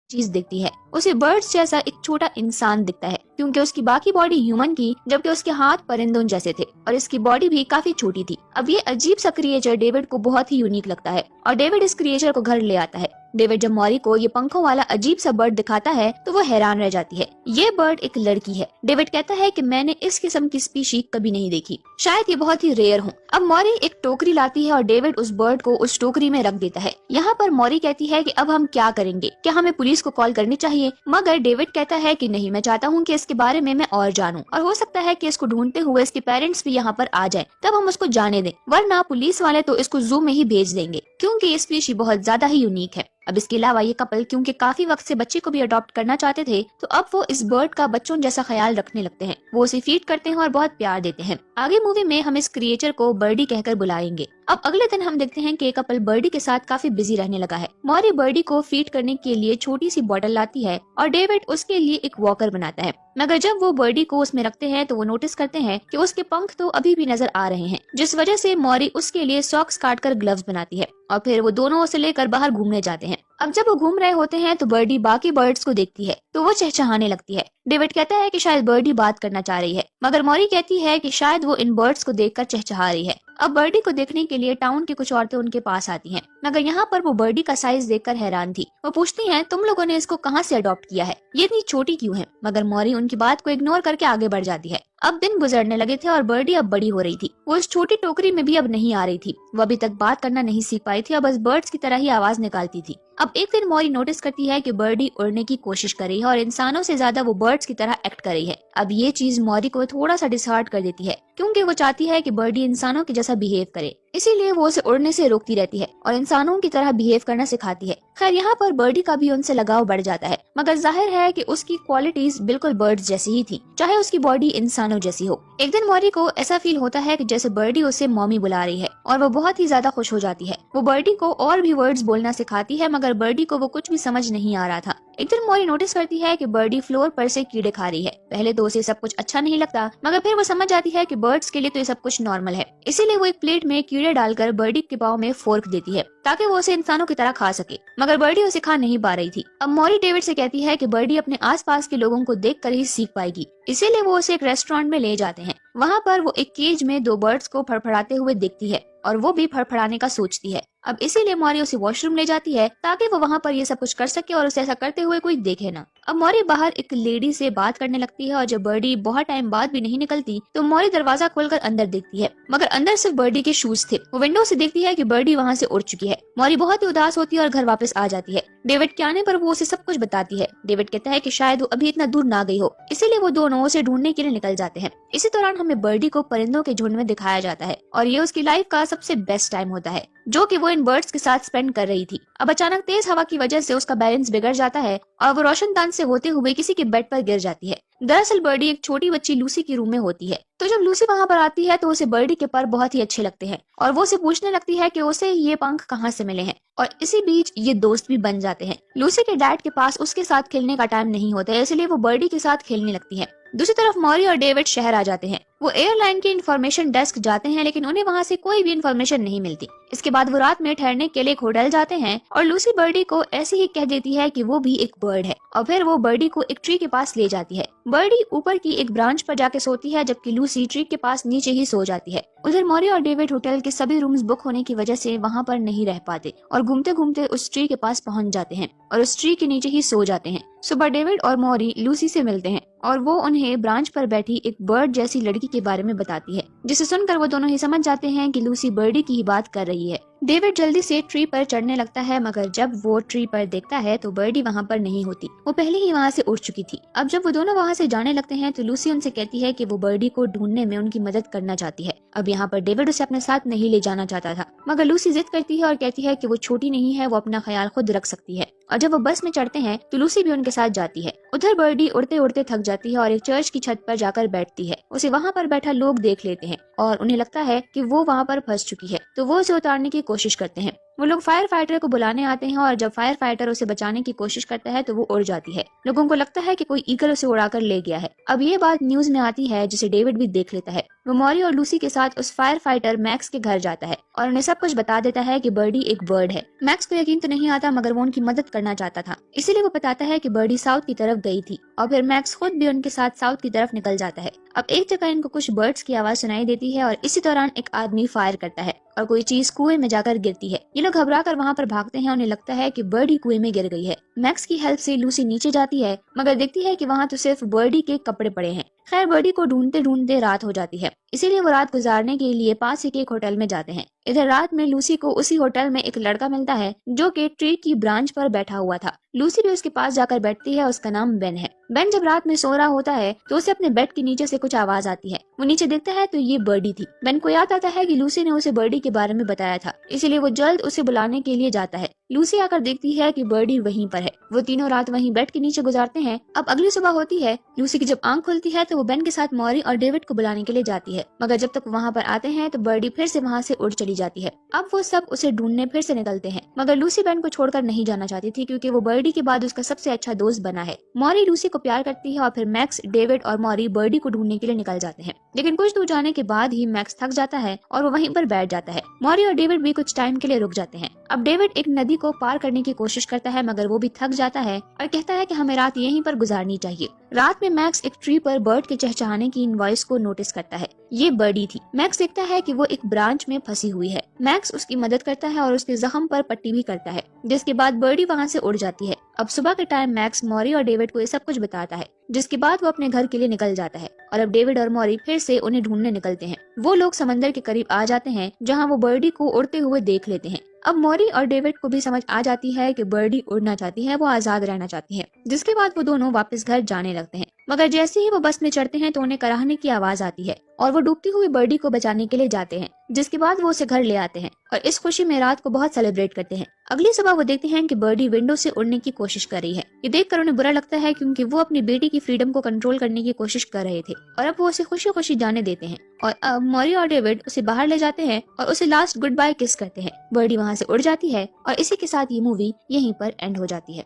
चीज दिखती है। उसे बर्ड्स जैसा एक छोटा इंसान दिखता है क्योंकि उसकी बाकी बॉडी ह्यूमन की, जबकि उसके हाथ परिंदों जैसे थे और इसकी बॉडी भी काफी छोटी थी। अब ये अजीब सा क्रिएचर डेविड को बहुत ही यूनिक लगता है और डेविड इस क्रिएचर को घर ले आता है। डेविड जब मॉरी को ये पंखों वाला अजीब सा बर्ड दिखाता है तो वो हैरान रह जाती है। ये बर्ड एक लड़की है। डेविड कहता है कि मैंने इस किस्म की स्पीशी कभी नहीं देखी, शायद ये बहुत ही रेयर हो। अब मॉरी एक टोकरी लाती है और डेविड उस बर्ड को उस टोकरी में रख देता है। यहाँ पर मॉरी कहती है कि अब हम क्या करेंगे, क्या हमें पुलिस को कॉल करनी चाहिए? मगर डेविड कहता है कि नहीं, मैं चाहता हूँ कि इसके बारे में मैं और जानूं और हो सकता है कि इसको ढूंढते हुए इसके पेरेंट्स भी यहाँ पर आ जाएं, तब हम उसको जाने दें, वरना पुलिस वाले तो इसको जू में ही भेज देंगे क्योंकि ये स्पीशी बहुत ज्यादा ही यूनिक है। अब इसके अलावा ये कपल क्योंकि काफी वक्त से बच्चे को भी अडॉप्ट करना चाहते थे, तो अब वो इस बर्ड का बच्चों जैसा ख्याल रखने लगते हैं। वो उसे फीड करते हैं और बहुत प्यार देते हैं। आगे मूवी में हम इस क्रिएचर को बर्डी कहकर बुलाएंगे। अब अगले दिन हम देखते हैं कि ये कपल बर्डी के साथ काफी बिजी रहने लगा है। मॉरी बर्डी को फीड करने के लिए छोटी सी बॉटल लाती है और डेविड उसके लिए एक वॉकर बनाता है। मगर जब वो बर्डी को उसमें रखते हैं तो वो नोटिस करते हैं कि उसके पंख तो अभी भी नजर आ रहे हैं, जिस वजह से मॉरी उसके लिए सॉक्स काटकर ग्लव्स बनाती है और फिर वो दोनों उसे लेकर बाहर घूमने जाते हैं। अब जब वो घूम रहे होते हैं तो बर्डी बाकी बर्ड्स को देखती है तो वो चहचहाने लगती है। डेविड कहता है कि शायद बर्डी बात करना चाह रही है, मगर मॉरी कहती है कि शायद वो इन बर्ड्स को देखकर चहचहा रही है। अब बर्डी को देखने के लिए टाउन की कुछ औरतें उनके पास आती हैं, मगर यहाँ पर वो बर्डी का साइज देखकर हैरान थी। वो पूछती हैं, तुम लोगों ने इसको कहाँ से अडॉप्ट किया है, ये इतनी छोटी क्यों है? मगर मॉरी उनकी बात को इग्नोर करके आगे बढ़ जाती है। अब दिन गुजरने लगे थे और बर्डी अब बड़ी हो रही थी। वो इस छोटी टोकरी में भी अब नहीं आ रही थी। वो अभी तक बात करना नहीं सीख पाई थी और बस बर्ड्स की तरह ही आवाज निकालती थी। अब एक दिन मॉरी नोटिस करती है कि बर्डी उड़ने की कोशिश कर रही है और इंसानों से ज्यादा वो बर्ड्स की तरह एक्ट कर रही है। अब ये चीज मॉरी को थोड़ा सा डिसहार्ट कर देती है क्योंकि वो चाहती है कि बर्डी इंसानों के जैसा बिहेव करे, इसीलिए वो उसे उड़ने से रोकती रहती है और इंसानों की तरह बिहेव करना सिखाती है। खैर यहाँ पर बर्डी का भी उनसे लगाव बढ़ जाता है, मगर जाहिर है कि उसकी क्वालिटीज बिल्कुल बर्ड्स जैसी ही थी, चाहे उसकी बॉडी इंसानों जैसी हो। एक दिन मॉरी को ऐसा फील होता है कि जैसे बर्डी उसे मॉमी बुला रही है और वो बहुत ही ज्यादा खुश हो जाती है। वो बर्डी को और भी वर्ड्स बोलना सिखाती है, मगर बर्डी को वो कुछ भी समझ नहीं आ रहा था। एक दिन मॉरी नोटिस करती है कि बर्डी फ्लोर पर से कीड़े खा रही है। पहले तो उसे सब कुछ अच्छा नहीं लगता, मगर फिर वो समझ जाती है कि बर्ड्स के लिए तो ये सब कुछ नॉर्मल है, इसीलिए वो एक प्लेट में कीड़े डालकर बर्डी के पाँव में फोर्क देती है ताकि वो उसे इंसानों की तरह खा सके, मगर बर्डी उसे खा नहीं पा रही थी। अब मॉरी डेविड से कहती है कि बर्डी अपने आसपास के लोगों को देखकर ही सीख पाएगी, इसीलिए वो उसे एक रेस्टोरेंट में ले जाते हैं। वहाँ पर वो एक केज में दो बर्ड्स को फड़फड़ाते हुए देखती है और वो भी फड़फड़ाने का सोचती है। अब इसीलिए मॉरी उसे वॉशरूम ले जाती है ताकि वो वहाँ पर ये सब कुछ कर सके और उसे ऐसा करते हुए कोई देखे ना। अब मॉरी बाहर एक लेडी से बात करने लगती है और जब बर्डी बहुत टाइम बाद भी नहीं निकलती तो मॉरी दरवाजा खोलकर अंदर देखती है, मगर अंदर सिर्फ बर्डी के शूज थे। वो विंडो से देखती है कि बर्डी वहाँ से उड़ चुकी है। मॉरी बहुत ही उदास होती है और घर वापस आ जाती है। डेविड के आने पर वो उसे सब कुछ बताती है। डेविड कहता है कि शायद वो अभी इतना दूर ना गई हो, इसीलिए वो दोनों उसे ढूंढने के लिए निकल जाते हैं। इसी दौरान हमें बर्डी को परिंदों के झुंड में दिखाया जाता है और ये उसकी लाइफ का सबसे बेस्ट टाइम होता है जो कि वो इन बर्ड्स के साथ स्पेंड कर रही थी। अब अचानक तेज हवा की वजह से उसका बैलेंस बिगड़ जाता है और वो रोशनदान से होते हुए किसी के बेड पर गिर जाती है। दरअसल बर्डी एक छोटी बच्ची लूसी के रूम में होती है। तो जब लूसी वहाँ पर आती है तो उसे बर्डी के पर बहुत ही अच्छे लगते हैं और वो उसे पूछने लगती है कि उसे ये पंख कहाँ से मिले हैं, और इसी बीच ये दोस्त भी बन जाते हैं। लूसी के डैड के पास उसके साथ खेलने का टाइम नहीं होता है, इसलिए वो बर्डी के साथ खेलने लगती है। दूसरी तरफ मॉरी और डेविड शहर आ जाते हैं। वो एयरलाइन के इंफॉर्मेशन डेस्क जाते हैं, लेकिन उन्हें वहाँ से कोई भी इंफॉर्मेशन नहीं मिलती। इसके बाद वो रात में ठहरने के लिए एक होटल जाते हैं और लूसी बर्डी को ऐसे ही कह देती है कि वो भी एक बर्ड है और फिर वो बर्डी को एक ट्री के पास ले जाती है। बर्डी ऊपर की एक ब्रांच पर जाके सोती है जबकि लूसी ट्री के पास नीचे ही सो जाती है। उधर मॉरी और डेविड होटल के सभी रूम्स बुक होने की वजह से वहाँ पर नहीं रह पाते और घूमते घूमते उस ट्री के पास पहुँच जाते हैं और उस ट्री के नीचे ही सो जाते हैं। सुबह डेविड और मॉरी लूसी से मिलते हैं और वो उन्हें ब्रांच पर बैठी एक बर्ड जैसी लड़की के बारे में बताती है, जिसे सुनकर वो दोनों ही समझ जाते हैं कि लूसी बर्डी की ही बात कर रही है। डेविड जल्दी से ट्री पर चढ़ने लगता है, मगर जब वो ट्री पर देखता है तो बर्डी वहाँ पर नहीं होती। वो पहले ही वहाँ से उड़ चुकी थी। अब जब वो दोनों वहाँ से जाने लगते हैं तो लूसी उनसे कहती है कि वो बर्डी को ढूंढने में उनकी मदद करना चाहती है। अब यहाँ पर डेविड उसे अपने साथ नहीं ले जाना चाहता था, मगर लूसी जिद करती है और कहती है कि वो छोटी नहीं है, वो अपना ख्याल खुद रख सकती है। और जब वो बस में चढ़ते हैं तो लूसी भी उनके साथ जाती है। उधर बर्डी उड़ते उड़ते थक जाती है और एक चर्च की छत पर जाकर बैठती है। उसे वहाँ पर बैठा लोग देख लेते हैं और उन्हें लगता है कि वो वहाँ पर फंस चुकी है, तो वो उसे उतारने की कोशिश करते हैं। वो लोग फायर फाइटर को बुलाने आते हैं और जब फायर फाइटर उसे बचाने की कोशिश करता है तो वो उड़ जाती है। लोगों को लगता है कि कोई ईगल उसे उड़ाकर ले गया है। अब ये बात न्यूज में आती है जिसे डेविड भी देख लेता है। वो मॉरी और लूसी के साथ उस फायर फाइटर मैक्स के घर जाता है और उन्हें सब कुछ बता देता है कि बर्डी एक बर्ड है। मैक्स को यकीन तो नहीं आता मगर वो उनकी मदद करना चाहता था, इसीलिए वो बताता है कि बर्डी साउथ की तरफ गई थी और फिर मैक्स खुद भी उनके साथ साउथ की तरफ निकल जाता है। अब एक जगह इनको कुछ बर्ड्स की आवाज सुनाई देती है और इसी दौरान एक आदमी फायर करता है और कोई चीज कुएं में जाकर गिरती है। ये लोग घबराकर वहाँ पर भागते हैं। उन्हें लगता है कि बर्डी कुएं में गिर गई है। मैक्स की हेल्प से लूसी नीचे जाती है मगर देखती है कि वहाँ तो सिर्फ बर्डी के कपड़े पड़े हैं। खैर बर्डी को ढूंढते ढूंढते रात हो जाती है, इसीलिए वो रात गुजारने के लिए पास ही के एक होटल में जाते हैं। इधर रात में लूसी को उसी होटल में एक लड़का मिलता है जो कि ट्री की ब्रांच पर बैठा हुआ था। लूसी भी उसके पास जाकर बैठती है। उसका नाम बेन है। बेन जब रात में सो रहा होता है तो उसे अपने बेड के नीचे से कुछ आवाज आती है। वो नीचे देखता है तो ये बर्डी थी। बेन को याद आता है कि लूसी ने उसे बर्डी के बारे में बताया था, इसीलिए वो जल्द उसे बुलाने के लिए जाता है। लूसी आकर देखती है कि बर्डी वहीं पर है। वो तीनों रात वहीं बेड के नीचे गुजारते हैं। अब अगली सुबह होती है। लूसी की जब आंख खुलती है तो वो बेन के साथ मॉरी और डेविड को बुलाने के लिए जाती है, मगर जब तक वहाँ पर आते हैं तो बर्डी फिर से वहाँ से उड़ चली जाती है। अब वो सब उसे ढूंढने फिर से निकलते हैं, मगर लूसी बेन को छोड़कर नहीं जाना चाहती थी क्योंकि वो बर्डी के बाद उसका सबसे अच्छा दोस्त बना है। मॉरी लूसी को प्यार करती है और फिर मैक्स, डेविड और मॉरी बर्डी को ढूंढने के लिए निकल जाते हैं। लेकिन कुछ दूर जाने के बाद ही मैक्स थक जाता है और वो वहीं पर बैठ जाता है। मॉरी और डेविड भी कुछ टाइम के लिए रुक जाते हैं। अब डेविड एक नदी को पार करने की कोशिश करता है मगर वो भी थक जाता है और कहता है कि हमें रात यहीं पर गुजारनी चाहिए। रात में मैक्स एक ट्री पर बर्ड के चहचहाने की वॉइस को नोटिस करता है। ये बर्डी थी। मैक्स देखता है कि वो एक ब्रांच में फंसी हुई है। मैक्स उसकी मदद करता है और उसके जख्म पर पट्टी भी करता है, जिसके बाद बर्डी वहाँ से उड़ जाती है। अब सुबह के टाइम मैक्स मॉरी और डेविड को ये सब कुछ बताता है, जिसके बाद वो अपने घर के लिए निकल जाता है और अब डेविड और मॉरी फिर से उन्हें ढूंढने निकलते हैं। वो लोग समंदर के करीब आ जाते हैं जहाँ वो बर्डी को उड़ते हुए देख लेते हैं। अब मॉरी और डेविड को भी समझ आ जाती है कि बर्डी उड़ना चाहती है, वो आजाद रहना चाहती है, जिसके बाद वो दोनों वापस घर जाने लगते हैं। मगर जैसे ही वो बस में चढ़ते हैं तो उन्हें कराहने की आवाज आती है और वो डूबती हुई बर्डी को बचाने के लिए जाते हैं, जिसके बाद वो उसे घर ले आते हैं और इस खुशी में रात को बहुत सेलिब्रेट करते हैं। अगली सुबह वो देखते हैं कि बर्डी विंडो से उड़ने की कोशिश कर रही है। ये देखकर उन्हें बुरा लगता है क्योंकि वो अपनी बेटी की फ्रीडम को कंट्रोल करने की कोशिश कर रहे थे और अब वो उसे खुशी खुशी जाने देते हैं। और अब मॉरी और डेविड उसे बाहर ले जाते हैं और उसे लास्ट गुड बाय किस करते हैं। बर्डी वहाँ से उड़ जाती है और इसी के साथ ये मूवी यहीं पर एंड हो जाती है।